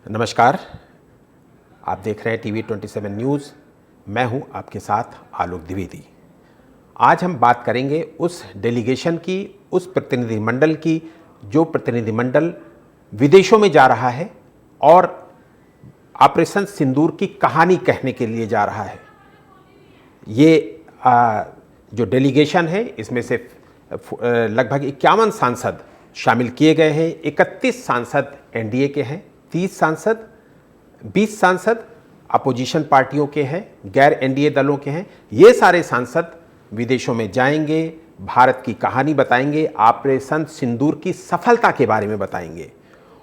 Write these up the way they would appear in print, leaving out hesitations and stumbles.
नमस्कार, आप देख रहे हैं टीवी 27 न्यूज़। मैं हूं आपके साथ आलोक द्विवेदी। आज हम बात करेंगे उस डेलीगेशन की, उस प्रतिनिधिमंडल की जो प्रतिनिधिमंडल विदेशों में जा रहा है और ऑपरेशन सिंदूर की कहानी कहने के लिए जा रहा है। ये जो डेलीगेशन है इसमें से लगभग 51 सांसद शामिल किए गए हैं। 31 सांसद एनडीए के हैं, 30 सांसद, 20 सांसद अपोजिशन पार्टियों के हैं, गैर एनडीए दलों के हैं। ये सारे सांसद विदेशों में जाएंगे, भारत की कहानी बताएंगे, ऑपरेशन सिंदूर की सफलता के बारे में बताएंगे।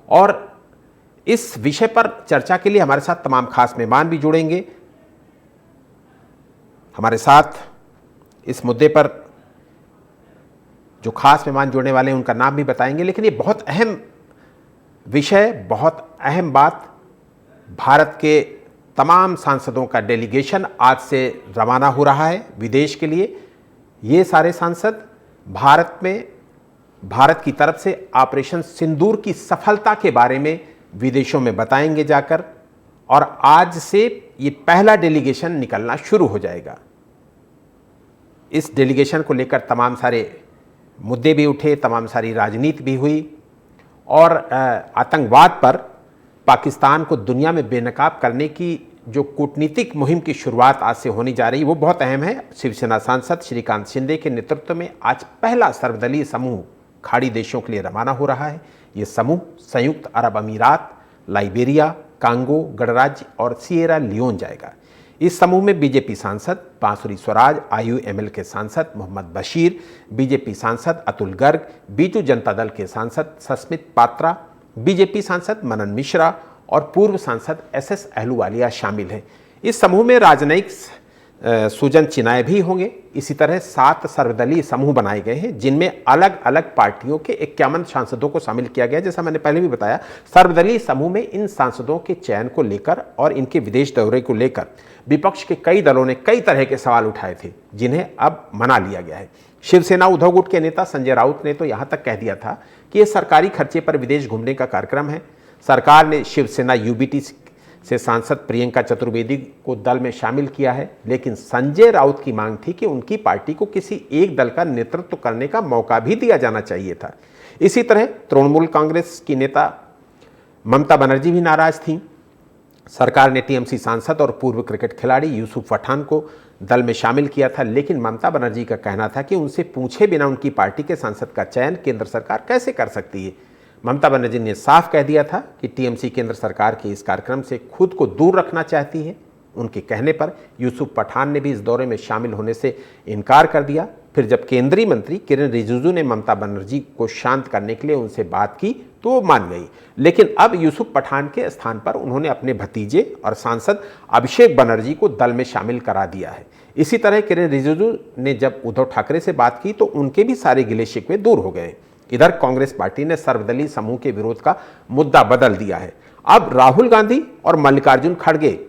और इस विषय पर चर्चा के लिए हमारे साथ तमाम खास मेहमान भी जुड़ेंगे। हमारे साथ इस मुद्दे पर जो खास मेहमान जुड़ने वाले हैं उनका नाम भी बताएंगे, लेकिन ये बहुत अहम विषय, बहुत अहम बात। भारत के तमाम सांसदों का डेलीगेशन आज से रवाना हो रहा है विदेश के लिए। ये सारे सांसद भारत की तरफ से ऑपरेशन सिंदूर की सफलता के बारे में विदेशों में बताएंगे जाकर, और आज से ये पहला डेलीगेशन निकलना शुरू हो जाएगा। इस डेलीगेशन को लेकर तमाम सारे मुद्दे भी उठे, तमाम सारी राजनीति भी हुई, और आतंकवाद पर पाकिस्तान को दुनिया में बेनकाब करने की जो कूटनीतिक मुहिम की शुरुआत आज से होने जा रही है वो बहुत अहम है। शिवसेना सांसद श्रीकांत शिंदे के नेतृत्व में आज पहला सर्वदलीय समूह खाड़ी देशों के लिए रवाना हो रहा है। ये समूह संयुक्त अरब अमीरात, लाइबेरिया, कांगो गणराज्य और सिएरा लियोन जाएगा। इस समूह में बीजेपी सांसद बांसुरी स्वराज, आईयूएमएल के सांसद मोहम्मद बशीर, बीजेपी सांसद अतुल गर्ग, बीजू जनता दल के सांसद सस्मित पात्रा, बीजेपी सांसद मनन मिश्रा और पूर्व सांसद एसएस अहलूवालिया शामिल हैं। इस समूह में राजनयिक सुजन चिनाय भी होंगे। इसी तरह 7 सर्वदलीय समूह बनाए गए हैं जिनमें अलग अलग पार्टियों के 51 सांसदों को शामिल किया गया। जैसा मैंने पहले भी बताया, सर्वदलीय समूह में इन सांसदों के चयन को लेकर और इनके विदेश दौरे को लेकर विपक्ष के कई दलों ने कई तरह के सवाल उठाए थे, जिन्हें अब मना लिया गया है। शिवसेना उद्धव गुट के नेता संजय राउत ने तो यहां तक कह दिया था कि यह सरकारी खर्चे पर विदेश घूमने का कार्यक्रम है। सरकार ने शिवसेना यूबीटी से सांसद प्रियंका चतुर्वेदी को दल में शामिल किया है, लेकिन संजय राउत की मांग थी कि उनकी पार्टी को किसी एक दल का नेतृत्व करने का मौका भी दिया जाना चाहिए था। इसी तरह तृणमूल कांग्रेस की नेता ममता बनर्जी भी नाराज थीं। सरकार ने टीएमसी सांसद और पूर्व क्रिकेट खिलाड़ी यूसुफ पठान को दल में शामिल किया था, लेकिन ममता बनर्जी का कहना था कि उनसे पूछे बिना उनकी पार्टी के सांसद का चयन केंद्र सरकार कैसे कर सकती है। ममता बनर्जी ने साफ कह दिया था कि टीएमसी केंद्र सरकार के इस कार्यक्रम से खुद को दूर रखना चाहती है। उनके कहने पर यूसुफ पठान ने भी इस दौरे में शामिल होने से इनकार कर दिया। फिर जब केंद्रीय मंत्री किरण रिजिजू ने ममता बनर्जी को शांत करने के लिए उनसे बात की तो वो मान गई, लेकिन अब यूसुफ पठान के स्थान पर उन्होंने अपने भतीजे और सांसद अभिषेक बनर्जी को दल में शामिल करा दिया है। इसी तरह किरण रिजिजू ने जब उद्धव ठाकरे से बात की तो उनके भी सारे गिले शिकवे दूर हो गए। इधर कांग्रेस पार्टी ने सर्वदलीय समूह के विरोध का मुद्दा बदल दिया है। अब राहुल गांधी और मल्लिकार्जुन खड़गे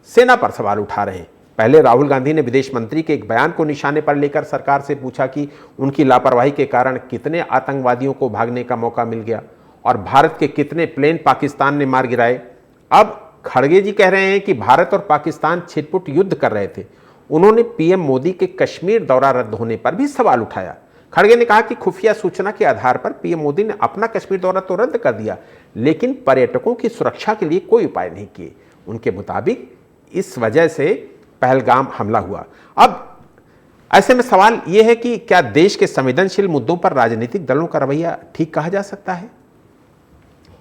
सेना पर सवाल उठा रहे हैं। पहले राहुल गांधी ने विदेश मंत्री के एक बयान को निशाने पर लेकर सरकार से पूछा कि उनकी लापरवाही के कारण कितने आतंकवादियों को भागने का मौका मिल गया और भारत के कितने प्लेन पाकिस्तान ने मार गिराए। अब खड़गे जी कह रहे हैं कि भारत और पाकिस्तान छिटपुट युद्ध कर रहे थे। उन्होंने पीएम मोदी के कश्मीर दौरा रद्द होने पर भी सवाल उठाया। खड़गे ने कहा कि खुफिया सूचना के आधार पर पीएम मोदी ने अपना कश्मीर दौरा तो रद्द कर दिया, लेकिन पर्यटकों की सुरक्षा के लिए कोई उपाय नहीं किए। उनके मुताबिक इस वजह से पहलगाम हमला हुआ। अब ऐसे में सवाल यह है कि क्या देश के संवेदनशील मुद्दों पर राजनीतिक दलों का रवैया ठीक कहा जा सकता है?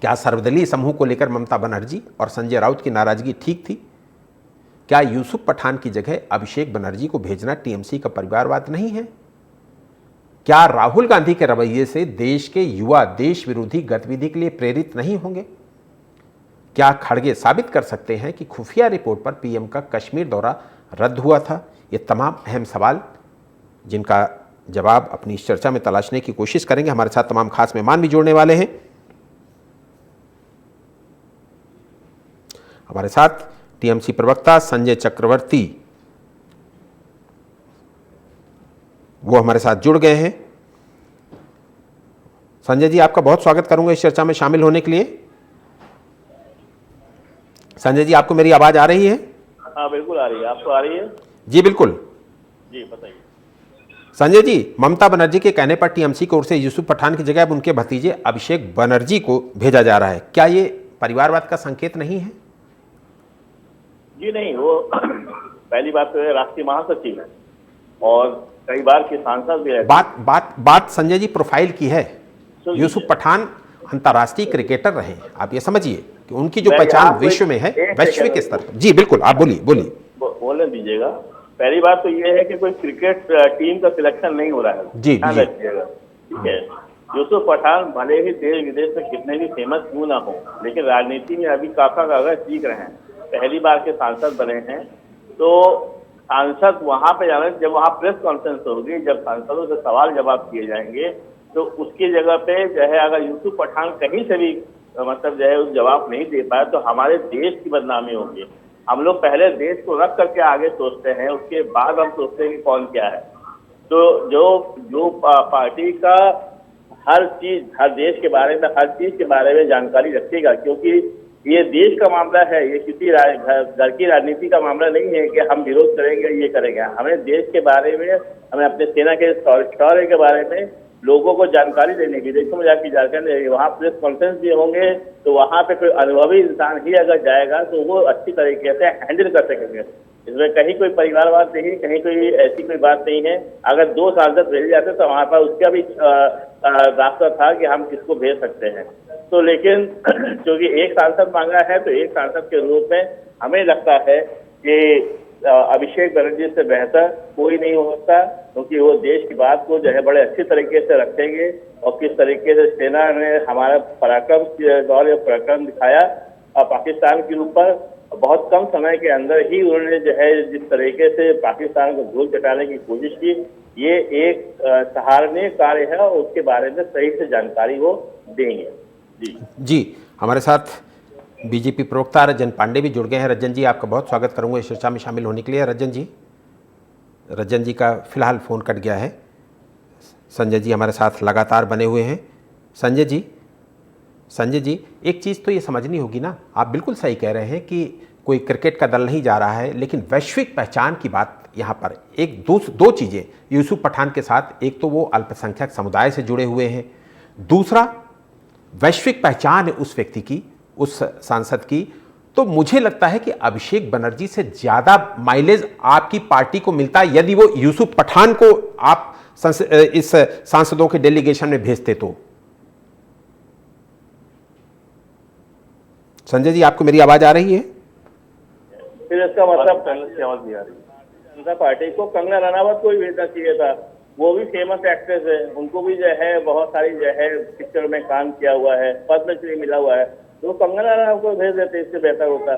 क्या सर्वदलीय समूह को लेकर ममता बनर्जी और संजय राउत की नाराजगी ठीक थी? क्या यूसुफ पठान की जगह अभिषेक बनर्जी को भेजना टीएमसी का परिवारवाद नहीं है? क्या राहुल गांधी के रवैये से देश के युवा देश विरोधी गतिविधि के लिए प्रेरित नहीं होंगे? क्या खड़गे साबित कर सकते हैं कि खुफिया रिपोर्ट पर पीएम का कश्मीर दौरा रद्द हुआ था? ये तमाम अहम सवाल जिनका जवाब अपनी इस चर्चा में तलाशने की कोशिश करेंगे। हमारे साथ तमाम खास मेहमान भी जुड़ने वाले हैं। हमारे साथ टीएमसी प्रवक्ता संजय चक्रवर्ती, वो हमारे साथ जुड़ गए हैं। संजय जी, आपका बहुत स्वागत करूंगा इस चर्चा में शामिल होने के लिए। संजय जी, आपको मेरी आवाज आ रही है? हाँ बिल्कुल आ रही है। आपको आ रही है? जी बिल्कुल। जी बताइए। संजय जी, ममता बनर्जी के कहने पर टीएमसी की ओर से यूसुफ पठान की जगह अब उनके भतीजे अभिषेक बनर्जी को भेजा जा रहा है। क्या ये परिवारवाद का संकेत नहीं है? जी नहीं, वो पहली बात तो है राष्ट्रीय महासचिव है और कई बार के सांसद भी है। बात संजय जी प्रोफाइल की है। यूसुफ लीजिए। पठान अंतर्राष्ट्रीय क्रिकेटर रहे। आप ये समझिए कि उनकी जो मैं पहचान यहाँ विश्व में है, एक वैश्विक सेकंड स्तर पर। जी बिल्कुल, आप बोलिए बोलिए। बोलने दीजिएगा। पहली बात तो ये है कि कोई क्रिकेट टीम का सिलेक्शन नहीं हो रहा है। जी ध्यान जी। रखिएगा, ठीक है। यूसुफ पठान भले ही देश विदेश में कितने भी फेमस क्यों ना हो, लेकिन राजनीति में अभी काफी सीख रहे हैं। पहली बार के सांसद बने हैं, तो सांसद वहां पे जाना, जब वहां प्रेस कॉन्फ्रेंस होगी, जब सांसदों से सवाल जवाब किए जाएंगे, तो उसकी जगह पे जो है अगर यूसुफ पठान कहीं से भी मतलब जो है उस जवाब नहीं दे पाए तो हमारे देश की बदनामी होगी। हम लोग पहले देश को रख करके आगे सोचते हैं, उसके बाद हम सोचते हैं कि कौन क्या है। तो जो पार्टी का हर चीज, हर देश के बारे में, हर चीज के बारे में जानकारी रखेगा, क्योंकि ये देश का मामला है, ये किसी घर की राजनीति का मामला नहीं है कि हम विरोध करेंगे ये करेंगे। हमें देश के बारे में, हमें अपने सेना के शौर्य के बारे में लोगों को जानकारी देने की, विदेशों में जाकर जानकारी, वहाँ प्रेस कॉन्फ्रेंस भी होंगे, तो वहाँ पे कोई अनुभवी इंसान ही अगर जाएगा तो वो अच्छी तरीके से हैंडल कर सकेंगे। इसमें कहीं कोई परिवारवाद नहीं, कहीं कोई ऐसी कोई बात नहीं है। अगर 2 सांसद भेजे जाते तो हमारे पास उसका भी रास्ता था कि हम किसको भेज सकते हैं। तो लेकिन क्योंकि एक सांसद मांगा है, तो एक सांसद के रूप में हमें लगता है कि अभिषेक बनर्जी से बेहतर कोई नहीं हो सकता, क्योंकि वो देश की बात को जो है बड़े अच्छी तरीके से रखेंगे और किस तरीके से सेना ने हमारा पराक्रम दौर पराक्रम दिखाया और पाकिस्तान के ऊपर बहुत कम समय के अंदर ही उन्होंने जो है जिस तरीके से पाकिस्तान को धूल चटाने की कोशिश की, ये एक सराहनीय कार्य है और उसके बारे में सही से जानकारी वो देंगे। जी, हमारे साथ बीजेपी प्रवक्ता रज्जन पांडे भी जुड़ गए हैं। रज्जन जी, आपका बहुत स्वागत करूंगा इस चर्चा में शामिल होने के लिए। रज्जन जी का फिलहाल फ़ोन कट गया है। संजय जी हमारे साथ लगातार बने हुए हैं। संजय जी, एक चीज़ तो ये समझनी होगी ना, आप बिल्कुल सही कह रहे हैं कि कोई क्रिकेट का दल नहीं जा रहा है, लेकिन वैश्विक पहचान की बात यहाँ पर एक दो चीज़ें यूसुफ पठान के साथ, एक तो वो अल्पसंख्यक समुदाय से जुड़े हुए हैं, दूसरा वैश्विक पहचान है उस व्यक्ति की, उस सांसद की। तो मुझे लगता है कि अभिषेक बनर्जी से ज़्यादा माइलेज आपकी पार्टी को मिलता है यदि वो यूसुफ पठान को आप इस सांसदों के डेलीगेशन में भेजते तो। संजय जी, आपको मेरी आवाज आ रही है? फिर इसका मतलब कांग्रेस की आवाज नहीं आ रही। जनता पार्टी को कंगना रनावत को भी भेजना चाहिए था, वो भी फेमस एक्ट्रेस है, उनको भी जो है बहुत सारी जो है पिक्चर में काम किया हुआ है, पद्मश्री मिला हुआ है, तो कंगना रनावत को भेज देते, इससे बेहतर होता।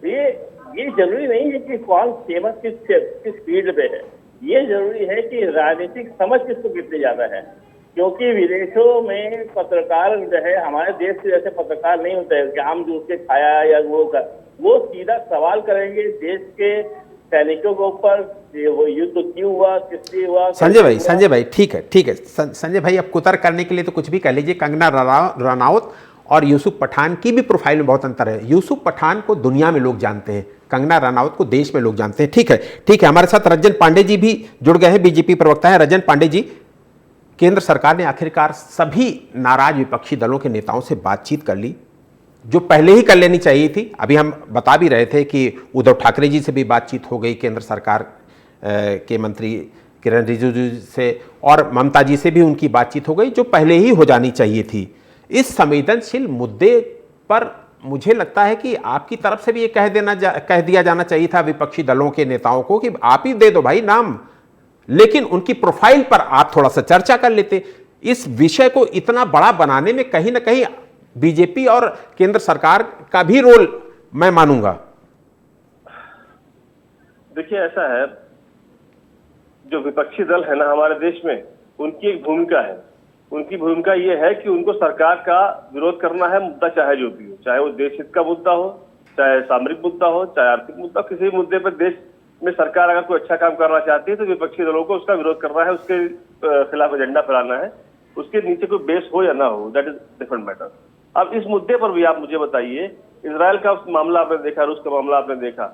ये जरूरी नहीं है कि कौन फेमस किस फील्ड पे है, ये जरूरी है कि राजनीतिक समझ किसको कितनी ज्यादा है। क्योंकि विदेशों में पत्रकार जो है हमारे देश के जैसे पत्रकार नहीं होते हैं कि हम जो उसके खाया या वो सीधा सवाल करेंगे देश के सैनिकों के ऊपर, वो युद्ध क्यों हुआ, किस लिए हुआ। संजय भाई ठीक है। संजय भाई, अब कुतर करने के लिए तो कुछ भी कह लीजिए। कंगना रनावत और यूसुफ पठान की भी प्रोफाइल में बहुत अंतर है। यूसुफ पठान को दुनिया में लोग जानते हैं, कंगना रनावत को देश में लोग जानते हैं। ठीक है। हमारे साथ रज्जन पांडे जी भी जुड़ गए हैं, बीजेपी प्रवक्ता है। रज्जन पांडे जी, केंद्र सरकार ने आखिरकार सभी नाराज विपक्षी दलों के नेताओं से बातचीत कर ली, जो पहले ही कर लेनी चाहिए थी। अभी हम बता भी रहे थे कि उद्धव ठाकरे जी से भी बातचीत हो गई, केंद्र सरकार के मंत्री किरण रिजिजू से, और ममता जी से भी उनकी बातचीत हो गई, जो पहले ही हो जानी चाहिए थी। इस संवेदनशील मुद्दे पर मुझे लगता है कि आपकी तरफ से भी ये कह दिया जाना चाहिए था विपक्षी दलों के नेताओं को कि आप ही दे दो भाई नाम, लेकिन उनकी प्रोफाइल पर आप थोड़ा सा चर्चा कर लेते। इस विषय को इतना बड़ा बनाने में कहीं ना कहीं बीजेपी और केंद्र सरकार का भी रोल मैं मानूंगा। देखिए, ऐसा है, जो विपक्षी दल है ना हमारे देश में, उनकी एक भूमिका है। उनकी भूमिका ये है कि उनको सरकार का विरोध करना है, मुद्दा चाहे जो भी हो, चाहे वो देश हित का मुद्दा हो, चाहे सामरिक मुद्दा हो, चाहे आर्थिक मुद्दा, किसी भी मुद्दे पर देश में सरकार अगर कोई अच्छा काम करना चाहती है तो विपक्षी दलों को उसका विरोध करना है, उसके खिलाफ एजेंडा फैलाना है। उसके नीचे कोई बेस हो या ना हो, दैट इज डिफरेंट मैटर। अब इस मुद्दे पर भी आप मुझे बताइए, इजराइल का मामला आपने देखा, रूस का मामला आपने देखा,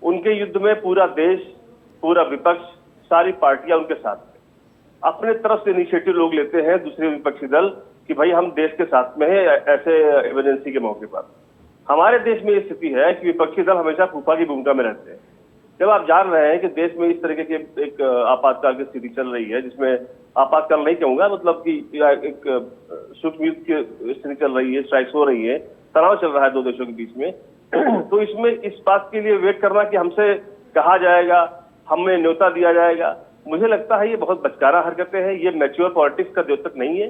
उनके युद्ध में पूरा देश, पूरा विपक्ष, सारी पार्टियां उनके साथ हैं। अपने तरफ से इनिशिएटिव लोग लेते हैं दूसरे विपक्षी दल कि भाई हम देश के साथ में है ऐसे इमरजेंसी के मौके पर। हमारे देश में ये स्थिति है कि विपक्षी दल हमेशा फूफा की भूमिका में रहते हैं। जब आप जान रहे हैं कि देश में इस तरीके की एक आपातकाल की स्थिति चल रही है, जिसमें आपातकाल नहीं कहूंगा, मतलब कि एक सूक्ष्म युद्ध की स्थिति चल रही है, स्ट्राइक्स हो रही है, तनाव चल रहा है दो देशों के बीच में, तो इसमें इस बात के लिए वेट करना कि हमसे कहा जाएगा, हमें न्योता दिया जाएगा, मुझे लगता है ये बहुत बचकाना हरकतें हैं। ये मैच्योर पॉलिटिक्स का द्योतक नहीं है।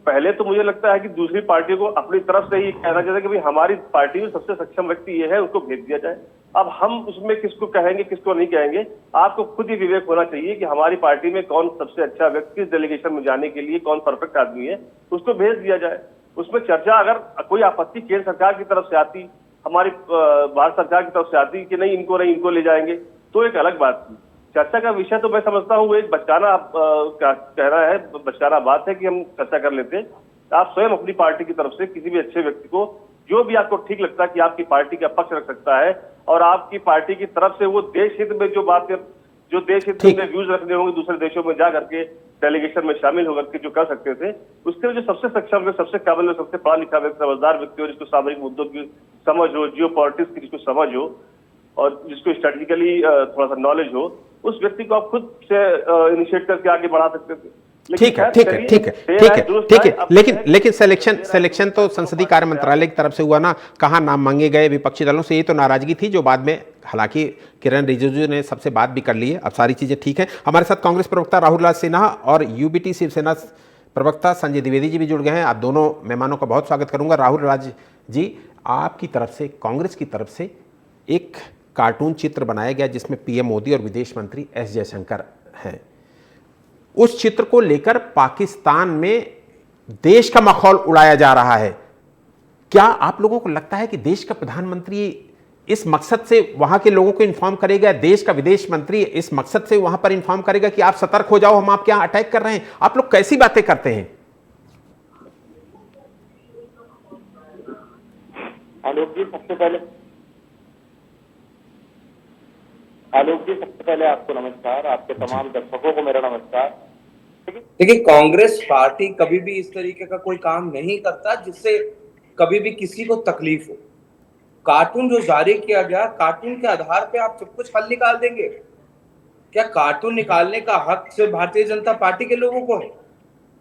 पहले तो मुझे लगता है कि दूसरी पार्टी को अपनी तरफ से ही कहना चाहिए कि भाई हमारी पार्टी में सबसे सक्षम व्यक्ति ये है, उसको भेज दिया जाए। अब हम उसमें किसको कहेंगे किसको नहीं कहेंगे, आपको खुद ही विवेक होना चाहिए कि हमारी पार्टी में कौन सबसे अच्छा व्यक्ति, किस डेलीगेशन में जाने के लिए कौन परफेक्ट आदमी है, उसको भेज दिया जाए। उसमें चर्चा, अगर कोई आपत्ति केंद्र सरकार की तरफ से आती, हमारी भारत सरकार की तरफ से आती कि नहीं इनको ले जाएंगे, तो एक अलग बात थी। चर्चा का विषय तो मैं समझता हूँ वो एक बचकाना कहना है, बचकाना बात है कि हम चर्चा कर लेते हैं। आप स्वयं अपनी पार्टी की तरफ से किसी भी अच्छे व्यक्ति को, जो भी आपको ठीक लगता है कि आपकी पार्टी का पक्ष रख सकता है, और आपकी पार्टी की तरफ से वो देश हित में जो बात, जो देश हित में व्यूज रखने होंगे दूसरे देशों में जा करके डेलीगेशन में शामिल होकर के जो कर सकते थे, उसके लिए जो सबसे सक्षम, सबसे काबिल, सबसे पढ़ा लिखा व्यक्ति, समझदार व्यक्ति हो, जिसको सामरिक मुद्दों की समझ हो, जियो पॉलिटिक्स की जिसको समझ हो और जिसको स्ट्रेटेजिकली थोड़ा सा नॉलेज हो, उस व्यक्ति को आप खुद से इनिशिएट करके आगे बढ़ा सकते थे। ठीक है, लेकिन सिलेक्शन तो संसदीय कार्य मंत्रालय की तरफ से हुआ ना, कहाँ नाम मांगे गए विपक्षी दलों से, ये तो नाराजगी थी जो बाद में हालांकि किरण रिजिजू ने सबसे बात भी कर ली है। अब सारी चीजें ठीक है। हमारे साथ कांग्रेस प्रवक्ता राहुल राज सिन्हा और यूबीटी शिवसेना प्रवक्ता संजय द्विवेदी जी भी जुड़ गए हैं। आप दोनों मेहमानों का बहुत स्वागत करूंगा। राहुल राज जी, आपकी तरफ से, कांग्रेस की तरफ से एक कार्टून चित्र बनाया गया जिसमें पीएम मोदी और विदेश मंत्री एस जयशंकर हैं। उस चित्र को लेकर पाकिस्तान में देश का मखौल उड़ाया जा रहा है। क्या आप लोगों को लगता है कि देश का प्रधानमंत्री इस मकसद से वहां के लोगों को इन्फॉर्म करेगा, देश का विदेश मंत्री इस मकसद से वहां पर इन्फॉर्म करेगा कि आप सतर्क हो जाओ, हम आपके यहां अटैक कर रहे हैं? आप लोग कैसी बातें करते हैं? आलोक जी सबसे पहले आपको नमस्कार, आपके तमाम दर्शकों को मेरा नमस्कार। देखिए, कांग्रेस पार्टी कभी भी इस तरीके का कोई काम नहीं करता जिससे कभी भी किसी को तकलीफ हो। कार्टून जो जारी किया गया, कार्टून के आधार पे आप सब कुछ हल निकाल देंगे क्या? कार्टून निकालने का हक सिर्फ भारतीय जनता पार्टी के लोगों को है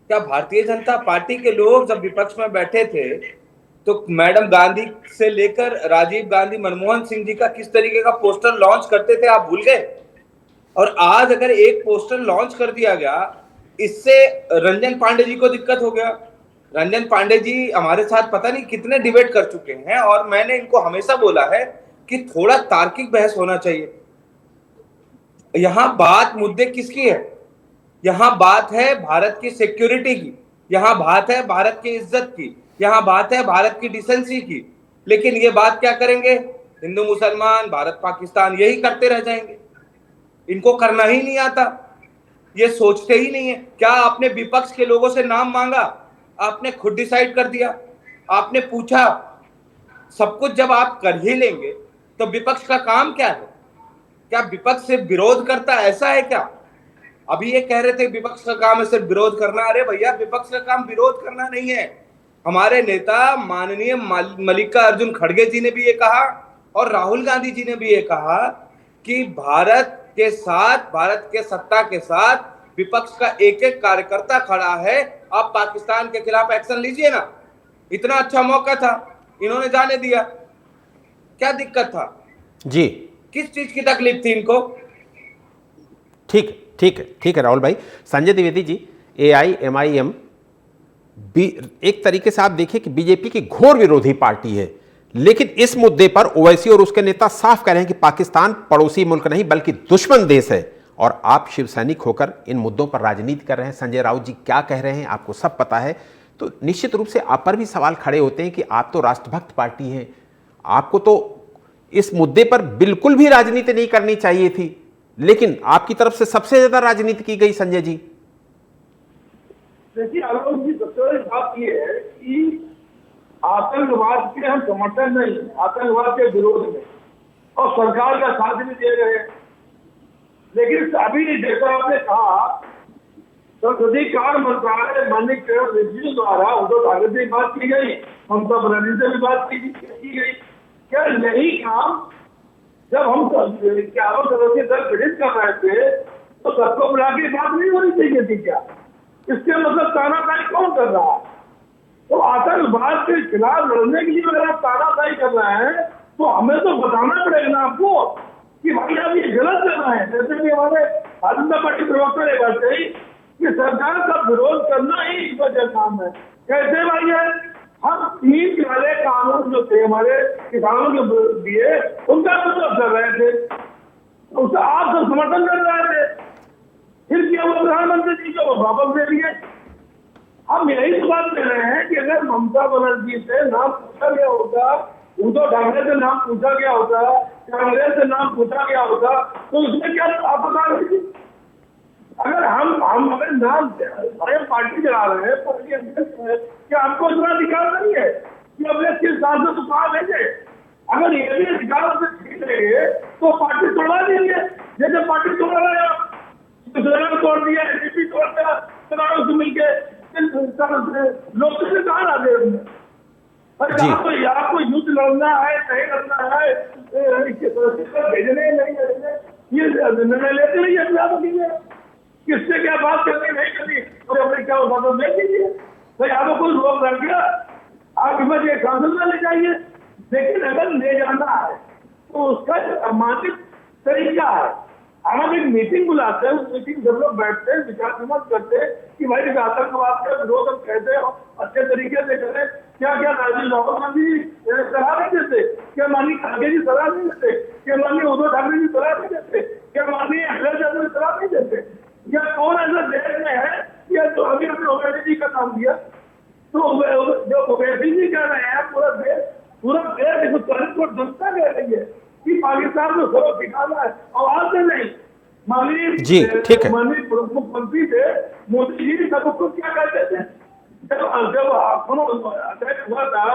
क्या? भारतीय जनता पार्टी के लोग जब विपक्ष में बैठे थे तो मैडम गांधी से लेकर राजीव गांधी, मनमोहन सिंह जी का किस तरीके का पोस्टर लॉन्च करते थे, आप भूल गए? और आज अगर एक पोस्टर लॉन्च कर दिया गया, इससे रंजन पांडे जी को दिक्कत हो गया। रंजन पांडे जी हमारे साथ पता नहीं कितने डिबेट कर चुके हैं और मैंने इनको हमेशा बोला है कि थोड़ा तार्किक बहस होना चाहिए। यहां बात मुद्दे किसकी है? यहां बात है भारत की सिक्योरिटी की, यहां बात है भारत की इज्जत की, यहां बात है भारत की डिसेंसी की। लेकिन ये बात क्या करेंगे? हिंदू मुसलमान, भारत पाकिस्तान, यही करते रह जाएंगे। इनको करना ही नहीं आता, ये सोचते ही नहीं है। क्या आपने विपक्ष के लोगों से नाम मांगा? आपने खुद डिसाइड कर दिया, आपने पूछा? सब कुछ जब आप कर ही लेंगे तो विपक्ष का काम क्या है? क्या विपक्ष सिर्फ विरोध करता, ऐसा है क्या? अभी ये कह रहे थे विपक्ष का काम है सिर्फ विरोध करना। अरे भैया, विपक्ष का काम विरोध करना नहीं है। हमारे नेता माननीय मल्लिकार्जुन खड़गे जी ने भी ये कहा और राहुल गांधी जी ने भी ये कहा कि भारत के साथ, भारत के सत्ता के साथ विपक्ष का एक एक कार्यकर्ता खड़ा है। आप पाकिस्तान के खिलाफ एक्शन लीजिए ना। इतना अच्छा मौका था, इन्होंने जाने दिया। क्या दिक्कत था जी? किस चीज की तकलीफ थी इनको? ठीक है राहुल भाई। संजय द्विवेदी जी, AIMIM एक तरीके से आप देखिए कि बीजेपी की घोर विरोधी पार्टी है, लेकिन इस मुद्दे पर ओवैसी और उसके नेता साफ कह रहे हैं कि पाकिस्तान पड़ोसी मुल्क नहीं बल्कि दुश्मन देश है, और आप शिव सैनिक होकर इन मुद्दों पर राजनीति कर रहे हैं। संजय राउत जी क्या कह रहे हैं आपको सब पता है, तो निश्चित रूप से आप पर भी सवाल खड़े होते हैं कि आप तो राष्ट्रभक्त पार्टी हैं, आपको तो इस मुद्दे पर बिल्कुल भी राजनीति नहीं करनी चाहिए थी, लेकिन आपकी तरफ से सबसे ज्यादा राजनीति की गई। संजय जी देखिए आलोक जी, सबसे बड़ी बात यह है कि आतंकवाद के हम समर्थन नहीं, आतंकवाद के विरोध में, और सरकार का साथ भी दे रहे हैं। लेकिन अभी जैसा आपने कहा, संसदीय कार्य मंत्रालय माननीय किरण रिजिजू द्वारा उद्धव ठाकरे से बात की गई, ममता बनर्जी से भी बात की गई। क्या यही काम जब हम 11 सदस्यीय दल गठित कर रहे थे तो सबको बुला के बात नहीं होनी चाहिए थी क्या? इसके मतलब तानाशाही कौन कर रहा है? तो आतंकवाद के खिलाफ लड़ने के लिए अगर आप तानाशाही कर रहे हैं तो हमें तो बताना पड़ेगा ना आपको कि भाई आप ये गलत कर रहे हैं। जैसे कि हमारे भारतीय जनता पार्टी प्रवक्ता ने बात कही कि सरकार का विरोध करना ही एक वजह काम है। कैसे भाई है? हम 3 काले कानून जो थे हमारे किसानों के लिए, उनका विरोध कर रहे थे, उसका आप सब समर्थन कर रहे थे। फिर क्या वो प्रधानमंत्री जी को वापस दे दिए। हम यही तो बात कर रहे हैं कि अगर ममता बनर्जी से नाम पूछा गया होता, उद्धव ठाकरे से नाम पूछा गया होता, कांग्रेस से नाम पूछा गया होता, तो उसमें क्या आप बता रहे थे? अगर हम अगर नाम स्वयं पार्टी चला रहे हैं, पार्टी अध्यक्ष है, क्या आपको इतना अधिकार नहीं है कि अपने 3 सांसद को कहा भेजे? अगर ये भी अधिकार से छीन लेंगे तो पार्टी तोड़ा देंगे। जैसे पार्टी तोड़ रहे हैं, तोड़ दिया, एनडीपी तोड़ दिया, चुनाव से मिलकर लोग से कहा आ गए। आपको युद्ध लड़ना है, नहीं लड़ना है, भेजने नहीं भेजने, ये निर्णय लेते नहीं है। किससे क्या बात करनी नहीं करनी और अपने क्या उदाहरण दे दीजिए। भाई आपको कोई रोक रख गया, आप इमरजेंसी एक सांसद में ले जाइए, लेकिन अगर ले जाना है तो उसका मानसिक तरीका है। हम एक मीटिंग बुलाते हैं, उस मीटिंग सब लोग बैठते हैं, विचार विमर्श करते हैं कि भाई आतंकवाद का विरोध हम कहते हैं अच्छे तरीके से करें। क्या क्या राहुल गांधी सलाह नहीं देते? क्या माननीय खड़गे जी सलाह नहीं देते? क्या माननीय उद्धव ठाकरे जी सलाह नहीं देते? क्या माननीय अखिलेश यादव सलाह नहीं देते? क्या कौन ऐसा देश में है कि तो अभी हमने ओवैसी जी का नाम दिया, तो जो ओवैसी जी कह रहे हैं पूरा देश को जनता कह रही है कि पाकिस्तान को सरो ठिकाना है, आवाज से नहीं। माननीय जी ठीक है, माननीय मुख्यमंत्री थे मोदी जी सब उसको क्या कहते थे? जब अटैक हुआ था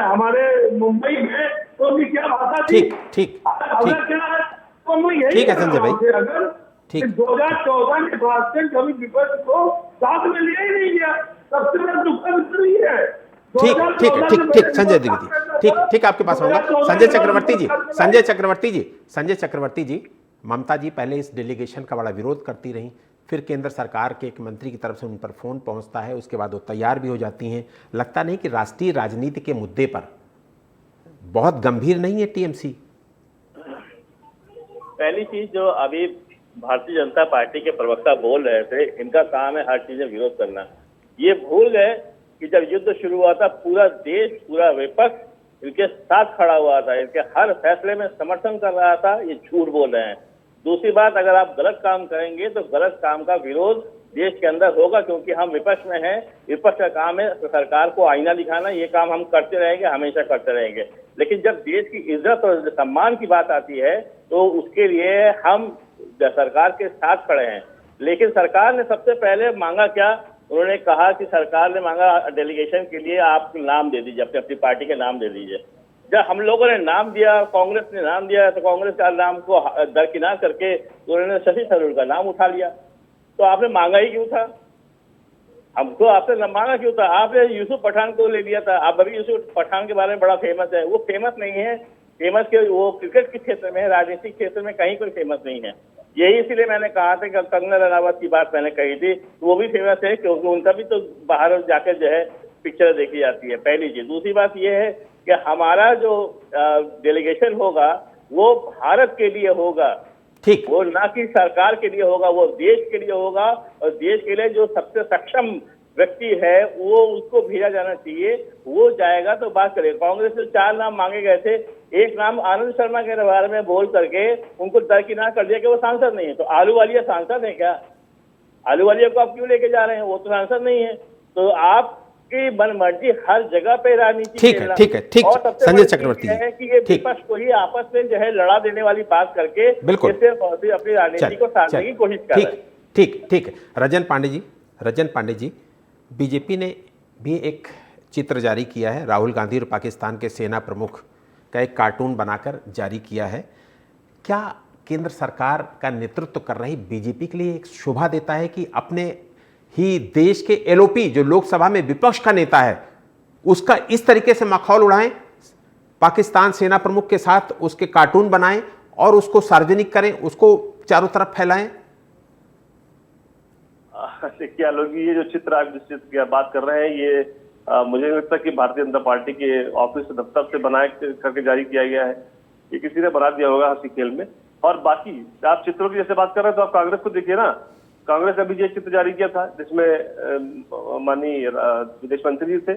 हमारे मुंबई में तो उनकी क्या भाषा थी? ठीक क्या है? तो मैं यही ठीक है संजय भाई, अगर ठीक। 2014 के बाद से कभी विपक्ष को साथ में लिया ही नहीं गया, सबसे बड़ा दुख का विषय ही है। ठीक संजय द्विवेदी, ठीक आपके पास होगा। संजय चक्रवर्ती जी, ममता जी पहले इस डेलीगेशन का बड़ा विरोध करती रहीं, फिर केंद्र सरकार के एक मंत्री की तरफ से उन पर फोन पहुंचता है, उसके बाद वो तैयार भी हो जाती हैं। लगता नहीं कि राष्ट्रीय राजनीति के मुद्दे पर बहुत गंभीर नहीं है टीएमसी? पहली चीज जो अभी भारतीय जनता पार्टी के प्रवक्ता बोल रहे थे, इनका काम है हर चीज में विरोध करना। ये भूल गए कि जब युद्ध शुरू हुआ था पूरा देश, पूरा विपक्ष इनके साथ खड़ा हुआ था, इनके हर फैसले में समर्थन कर रहा था। ये झूठ बोल रहे हैं। दूसरी बात, अगर आप गलत काम करेंगे तो गलत काम का विरोध देश के अंदर होगा, क्योंकि हम विपक्ष में हैं। विपक्ष का काम है सरकार को आईना दिखाना, ये काम हम करते रहेंगे, हमेशा करते रहेंगे। लेकिन जब देश की इज्जत और सम्मान की बात आती है तो उसके लिए हम सरकार के साथ खड़े हैं। लेकिन सरकार ने सबसे पहले मांगा क्या? उन्होंने कहा कि सरकार ने मांगा डेलीगेशन के लिए आप नाम दे दीजिए, अपनी पार्टी के नाम दे दीजिए। जब हम लोगों ने नाम दिया, कांग्रेस ने नाम दिया, तो कांग्रेस का नाम को दरकिनार करके उन्होंने शशि थरूर का नाम उठा लिया। तो आपने मांगा ही क्यों था? हमको आपसे मांगा क्यों था? आपने यूसुफ पठान को ले लिया था। आप अभी यूसुफ पठान के बारे में बड़ा फेमस है, वो फेमस नहीं है। फेमस के वो क्रिकेट के क्षेत्र में, राजनीतिक क्षेत्र में कहीं कोई फेमस नहीं है। यही इसीलिए मैंने कहा था कि कंगना रनावत की बात मैंने कही थी, वो भी फेमस है क्योंकि उनका भी तो बाहर जाकर जो है पिक्चर देखी जाती है, पहली चीज। दूसरी बात ये है कि हमारा जो डेलीगेशन होगा वो भारत के लिए होगा, ठीक, वो ना कि सरकार के लिए होगा, वो देश के लिए होगा। और देश के लिए जो सबसे सक्षम व्यक्ति है वो उसको भेजा जाना चाहिए, वो जाएगा तो बात करेगा। कांग्रेस से 4 नाम मांगे गए थे, एक नाम आनंद शर्मा के बारे में बोल करके उनको दरकिनार कर दिया कि वो सांसद नहीं है। तो आलूवालिया सांसद है क्या? आलूवालिया को आप क्यों लेके जा रहे हैं? वो तो सांसद नहीं है। तो आपकी मनमर्जी हर जगह पे राजनीति ठीक है संजय चक्रवर्ती जी है कि ये विपक्ष को ही आपस में जो है लड़ा देने वाली बात करके बिल्कुल अपनी राजनीति को साधने की कोशिश कर रहे हैं। ठीक। रजन पांडे जी, बीजेपी ने भी एक चित्र जारी किया है, राहुल गांधी और पाकिस्तान के सेना प्रमुख का एक कार्टून बनाकर जारी किया है। क्या केंद्र सरकार का नेतृत्व कर रही बीजेपी के लिए एक शोभा देता है कि अपने ही देश के एलओपी जो लोकसभा में विपक्ष का नेता है उसका इस तरीके से मखौल उड़ाएं, पाकिस्तान सेना प्रमुख के साथ उसके कार्टून बनाएं और उसको सार्वजनिक करें, उसको चारों तरफ फैलाएं? देखिए आलोक जी, ये जो चित्र आप जिस चित्र की बात कर रहे हैं, ये मुझे नहीं लगता कि भारतीय जनता पार्टी के ऑफिस दफ्तर से बनाए करके जारी किया गया है। ये किसी ने बना दिया होगा हंसी खेल में। और बाकी आप चित्रों की जैसे बात कर रहे हैं तो आप कांग्रेस को देखिए ना, कांग्रेस ने अभी जो चित्र जारी किया था जिसमें माननीय विदेश मंत्री जी थे,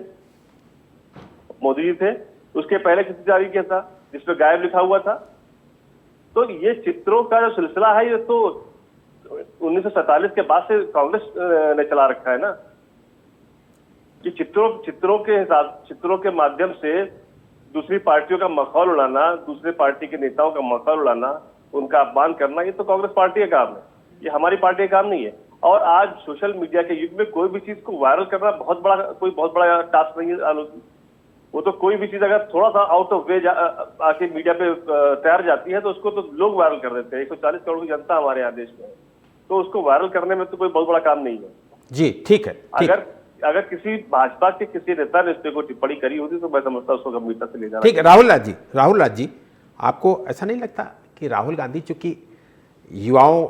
मोदी जी थे, उसके पहले चित्र जारी किया था जिसमें गायब लिखा हुआ था। तो ये चित्रों का जो सिलसिला है ये तो 1947 के बाद से कांग्रेस ने चला रखा है ना। कि चित्रों के माध्यम से दूसरी पार्टियों का मखौल उड़ाना, दूसरे पार्टी के नेताओं का मखौल उड़ाना, उनका अपमान करना, ये तो कांग्रेस पार्टी का काम है, ये हमारी पार्टी का काम नहीं है। और आज सोशल मीडिया के युग में कोई भी चीज को वायरल करना बहुत बड़ा टास्क नहीं है आलोक। वो तो कोई भी चीज अगर थोड़ा सा आउट ऑफ वे आके मीडिया पे तैयार जाती है तो उसको तो लोग वायरल कर देते हैं। 140 करोड़ की जनता हमारे यहाँ देश में, तो उसको वायरल करने में तो कोई बहुत बड़ा काम नहीं है। जी ठीक है। अगर किसी भाजपा के किसी नेता ने इस पे कोई टिप्पणी करी होती तो मैं समझता उसको गंभीरता से ले जाना। ठीक है। राहुल राज जी, आपको ऐसा नहीं लगता कि राहुल गांधी चूंकि युवाओं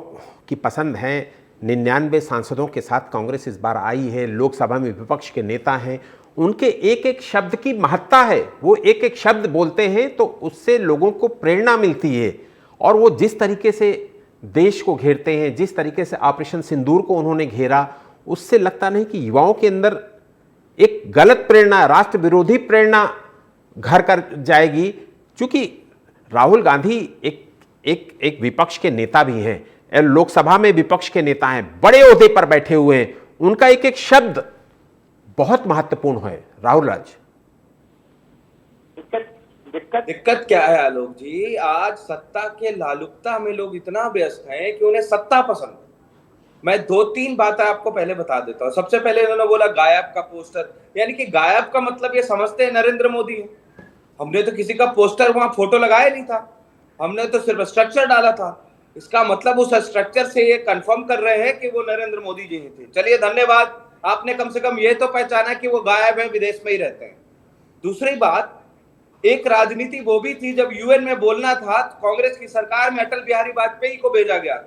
की पसंद है, 99 सांसदों के साथ कांग्रेस इस बार आई है, लोकसभा में विपक्ष के नेता हैं, उनके एक एक शब्द की महत्ता है, वो एक एक शब्द बोलते हैं तो उससे लोगों को प्रेरणा मिलती है। और वो जिस तरीके से देश को घेरते हैं, जिस तरीके से ऑपरेशन सिंदूर को उन्होंने घेरा, उससे लगता नहीं कि युवाओं के अंदर एक गलत प्रेरणा, राष्ट्र विरोधी प्रेरणा घर कर जाएगी। क्योंकि राहुल गांधी एक विपक्ष के नेता भी हैं, लोकसभा में विपक्ष के नेता हैं, बड़े ओहदे पर बैठे हुए हैं, उनका एक एक शब्द बहुत महत्वपूर्ण है। राहुल राज, दिक्कत क्या है आलोक जी? आज सत्ता के लालुपता में लोग इतना व्यस्त हैं कि उन्हें सत्ता पसंद है। मैं 2-3 बातें आपको पहले बता देता हूं। सबसे पहले इन्होंने बोला गायब का पोस्टर, यानी कि गायब का मतलब ये समझते हैं नरेंद्र मोदी है। हमने तो किसी का पोस्टर वहां फोटो लगाया नहीं था, हमने तो सिर्फ स्ट्रक्चर डाला था। इसका मतलब उस स्ट्रक्चर से ये कंफर्म कर रहे हैं कि वो नरेंद्र मोदी जी ही थे। चलिए धन्यवाद, आपने कम से कम ये तो पहचाना कि वो गायब है, विदेश में ही रहते हैं। दूसरी बात, एक राजनीति वो भी थी जब यूएन में बोलना था तो कांग्रेस की सरकार में अटल बिहारी वाजपेयी को भेजा गया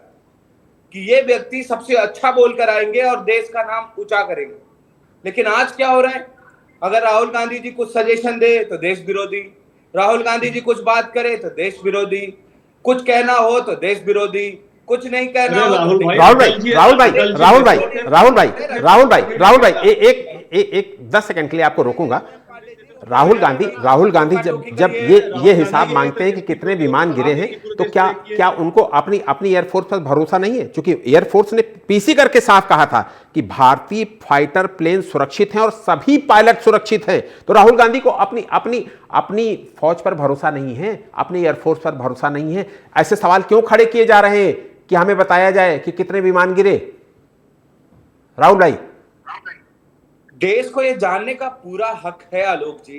कि ये व्यक्ति सबसे अच्छा बोलकर आएंगे और देश का नाम ऊंचा करेंगे। लेकिन आज क्या हो रहा है? अगर राहुल गांधी जी कुछ सजेशन दे तो देश विरोधी, राहुल गांधी जी कुछ बात करे तो देश विरोधी, कुछ कहना हो तो देश विरोधी, कुछ नहीं कहना हो। राहुल भाई एक 10 सेकंड के लिए आपको रोकूंगा। राहुल गांधी जब ये हिसाब मांगते हैं कि कितने विमान गिरे हैं, तो क्या उनको अपनी एयरफोर्स पर भरोसा नहीं है? क्योंकि एयरफोर्स ने पीसी करके साफ कहा था कि भारतीय फाइटर प्लेन सुरक्षित हैं और सभी पायलट सुरक्षित हैं। तो राहुल गांधी को अपनी फौज पर भरोसा नहीं है, अपनी एयरफोर्स पर भरोसा नहीं है। ऐसे सवाल क्यों खड़े किए जा रहे हैं कि हमें बताया जाए कि कितने विमान गिरे? राहुल भाई, देश को यह जानने का पूरा हक है आलोक जी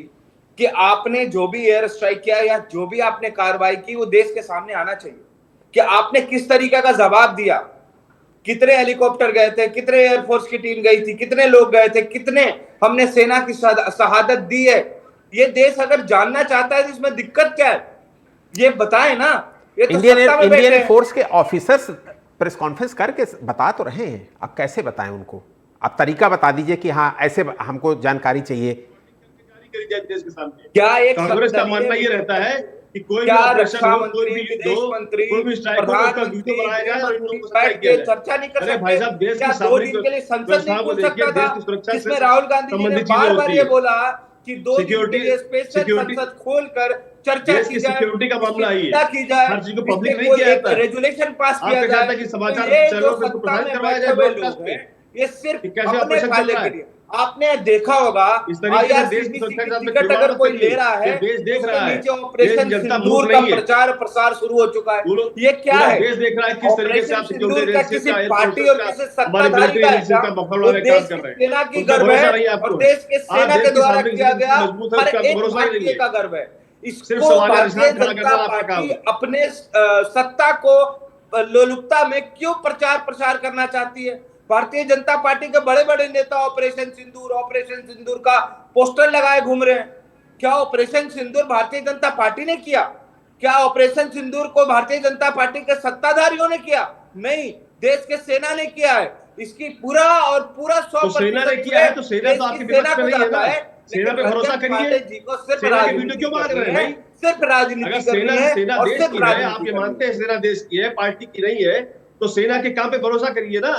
कि आपने जो भी एयर स्ट्राइक किया या जो भी आपने कार्रवाई की वो देश के सामने आना चाहिए कि आपने किस तरीके का जवाब दिया, कितने हेलीकॉप्टर गए थे, कितने एयरफोर्स की टीम गई थी, कितने लोग गए थे, कितने हमने सेना की शहादत दी है। ये देश अगर जानना चाहता है तो इसमें दिक्कत क्या है, ये बताए ना। ये तो इंडियन फोर्स के ऑफिसर्स प्रेस कॉन्फ्रेंस करके बता तो रहे हैं, अब कैसे बताएं उनको? आप तरीका बता दीजिए कि हाँ ऐसे हमको जानकारी चाहिए। क्या एक कांग्रेस का मानना ये रहता है कि कोई भी ऑपरेशन हो, कोई भी युद्ध हो, कोई भी स्ट्राइक हो, उसका वीडियो बनाया जाए और इन लोगों को सत्यापित किया जाए। चर्चा नहीं कर सकते? भाई साहब, देश की सामरिक व्यवस्था को देखिए, देश की सुरक्षा से राहुल गांधी जी ने बार-बार ये बोला कि 2 सिक्योरिटी संसद खोलकर चर्चा की जाए, सिक्योरिटी का मामला है ये। की जाए, हर चीज को पब्लिक नहीं किया जाता है, रेजुलेशन पास किया जाए कि समाचार चैनलों पे प्रसारित करवाया जाए, ये सिर्फ अपने फायदे के लिए। आपने देखा होगा इस तरीके से देश की IRCTC की सुरक्षा टिकट अगर कोई ले रहा है, देश देख रहा है, नीचे ऑपरेशन सिंदूर का प्रचार प्रसार शुरू हो चुका है। ये क्या है? देश देख रहा है किस तरीके से आप सिंदूर का किसी पार्टी और किसी सत्ताधारी का है, वो देश की सेना की गर्व है और देश के सेना के द्वारा किया गया हर एक भारतीय का गर्व है। इसको भारतीय जनता पार्टी अपने सत्ता को लोलुपता में क्यों प्रचार प्रसार करना चाहती है? भारतीय जनता पार्टी के बड़े बड़े नेता ऑपरेशन सिंदूर का पोस्टर लगाए घूम रहे हैं। क्या ऑपरेशन सिंदूर भारतीय जनता पार्टी ने किया? क्या ऑपरेशन सिंदूर को भारतीय जनता पार्टी के सत्ताधारियों ने किया? नहीं, देश के सेना ने किया है। इसकी पूरा 100% सेना ने किया है, तो सेना तो आपकी विपक्ष में नहीं है ना। सेना पे भरोसा करिए। सेना के वीडियो क्यों मांग रहे हैं भाई? सिर्फ राजनीति अगर सेना देश की है, आप ये मानते हैं सेना देश की है, पार्टी की नहीं है, तो सेना के काम पे भरोसा करिए ना।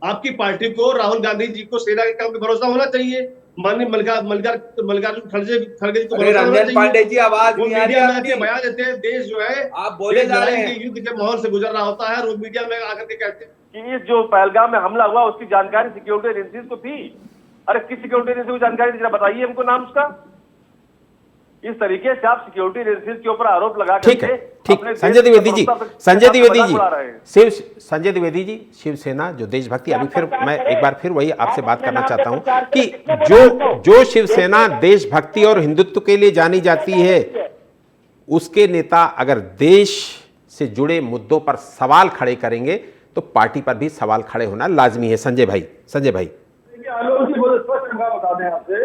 आपकी पार्टी को, राहुल गांधी जी को सेना के काम पे भरोसा होना चाहिए। माननीय मल्लिकार्जुन खड़गे जी को भरोसा होना चाहिए। पांडे जी आवाज वो मीडिया में आके बयान देते हैं, देश जो है आप बोले जा रहे हैं युद्ध के माहौल से गुजर रहा होता है, और वो मीडिया में आकर के कहते हैं कि इस जो पहलगाम में हमला हुआ उसकी जानकारी सिक्योरिटी एजेंसीज को थी। अरे किस सिक्योरिटी एजेंसी को जानकारी दी, जरा बताइए हमको नाम उसका। इस तरीके से आप सिक्योरिटी एजेंसीज के ऊपर आरोप लगा ठीक है, ठीक। संजय द्विवेदी जी, संजय द्विवेदी जी, शिवसेना जो देशभक्ति, अभी फिर मैं एक बार फिर वही आपसे बात करना चाहता हूं कि जो शिवसेना देशभक्ति और हिंदुत्व के लिए जानी जाती है, उसके नेता अगर देश से जुड़े मुद्दों पर सवाल खड़े करेंगे तो पार्टी पर भी सवाल खड़े होना लाजमी है। संजय भाई आलोक जी बहुत स्पष्ट बता दें आपसे,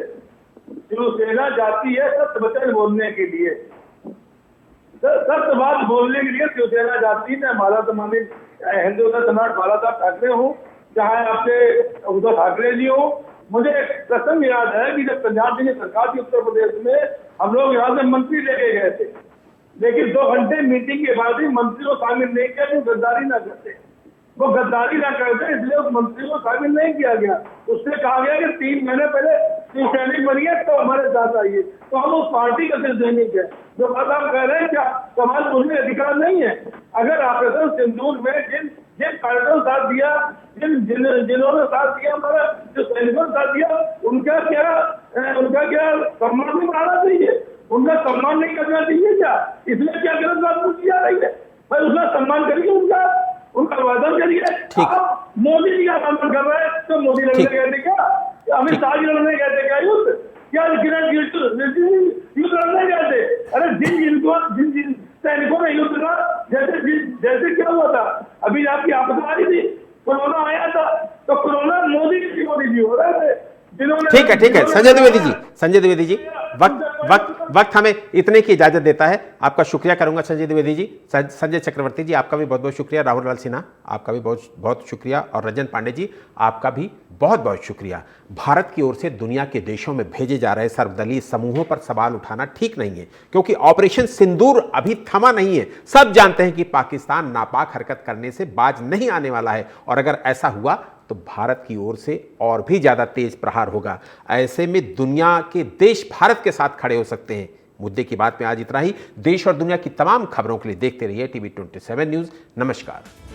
शिवसेना जाती है सत्य वचन बोलने के लिए, सत्य बात बोलने के लिए शिवसेना जाती है। माला तमानी हिंदू सम्राट माला साहब ठाकरे हो, चाहे आपके उद्धव ठाकरे जी हो। मुझे एक प्रसंग याद है कि जब पंजाब की सरकार थी उत्तर प्रदेश में, हम लोग यहाँ से मंत्री लेके गए थे, लेकिन 2 घंटे मीटिंग के बाद ही मंत्री को शामिल नहीं किया कि गद्दारी ना करते, वो गद्दारी ना करते, इसलिए उस मंत्री को शामिल नहीं किया गया। उससे कहा गया कि 3 महीने पहले सैनिक बनिए तो हमारे साथ आइए, तो हम उस पार्टी का सैनिक है। जो बात आप कह रहे हैं, क्या सवाल पूछने का अधिकार नहीं है? अगर ऑपरेशन सिंदूर में जिन कार्यक्रम साथ दिया, जिन्होंने साथ दिया, हमारा जो सैनिकों ने साथ दिया, उनका क्या सम्मान नहीं बढ़ाना चाहिए? उनका सम्मान नहीं करना चाहिए क्या? इसमें क्या गलत बात पूछी जा रही है? भाई उसका सम्मान करिए, उनका वादन करिए। मोदी जी का सम्मान कर रहे हैं तो मोदी लड़ने गए थे क्या? अमित शाह जी लड़ने गए थे क्या युद्ध? क्या युद्ध लड़ने गए थे? अरे जिन सैनिकों ने युद्ध का जैसे क्या हुआ था, अभी आपकी आपदा आ रही थी, कोरोना आया था, तो कोरोना मोदी जी हो रहे थे। ठीक है संजय द्विवेदी जी, वक्त हमें इतने की इजाजत देता है। आपका शुक्रिया करूंगा संजय द्विवेदी जी। संजय चक्रवर्ती जी, आपका भी बहुत बहुत शुक्रिया। राहुल लाल सिन्हा, आपका भी बहुत बहुत शुक्रिया। और रजन पांडे जी, आपका भी बहुत बहुत शुक्रिया। भारत की ओर से दुनिया के देशों में भेजे जा रहे सर्वदलीय समूहों पर सवाल उठाना ठीक नहीं है, क्योंकि ऑपरेशन सिंदूर अभी थमा नहीं है। सब जानते हैं कि पाकिस्तान नापाक हरकत करने से बाज नहीं आने वाला है, और अगर ऐसा हुआ तो भारत की ओर से और भी ज्यादा तेज प्रहार होगा। ऐसे में दुनिया के देश भारत के साथ खड़े हो सकते हैं। मुद्दे की बात में आज इतना ही। देश और दुनिया की तमाम खबरों के लिए देखते रहिए TV 27 न्यूज़। नमस्कार।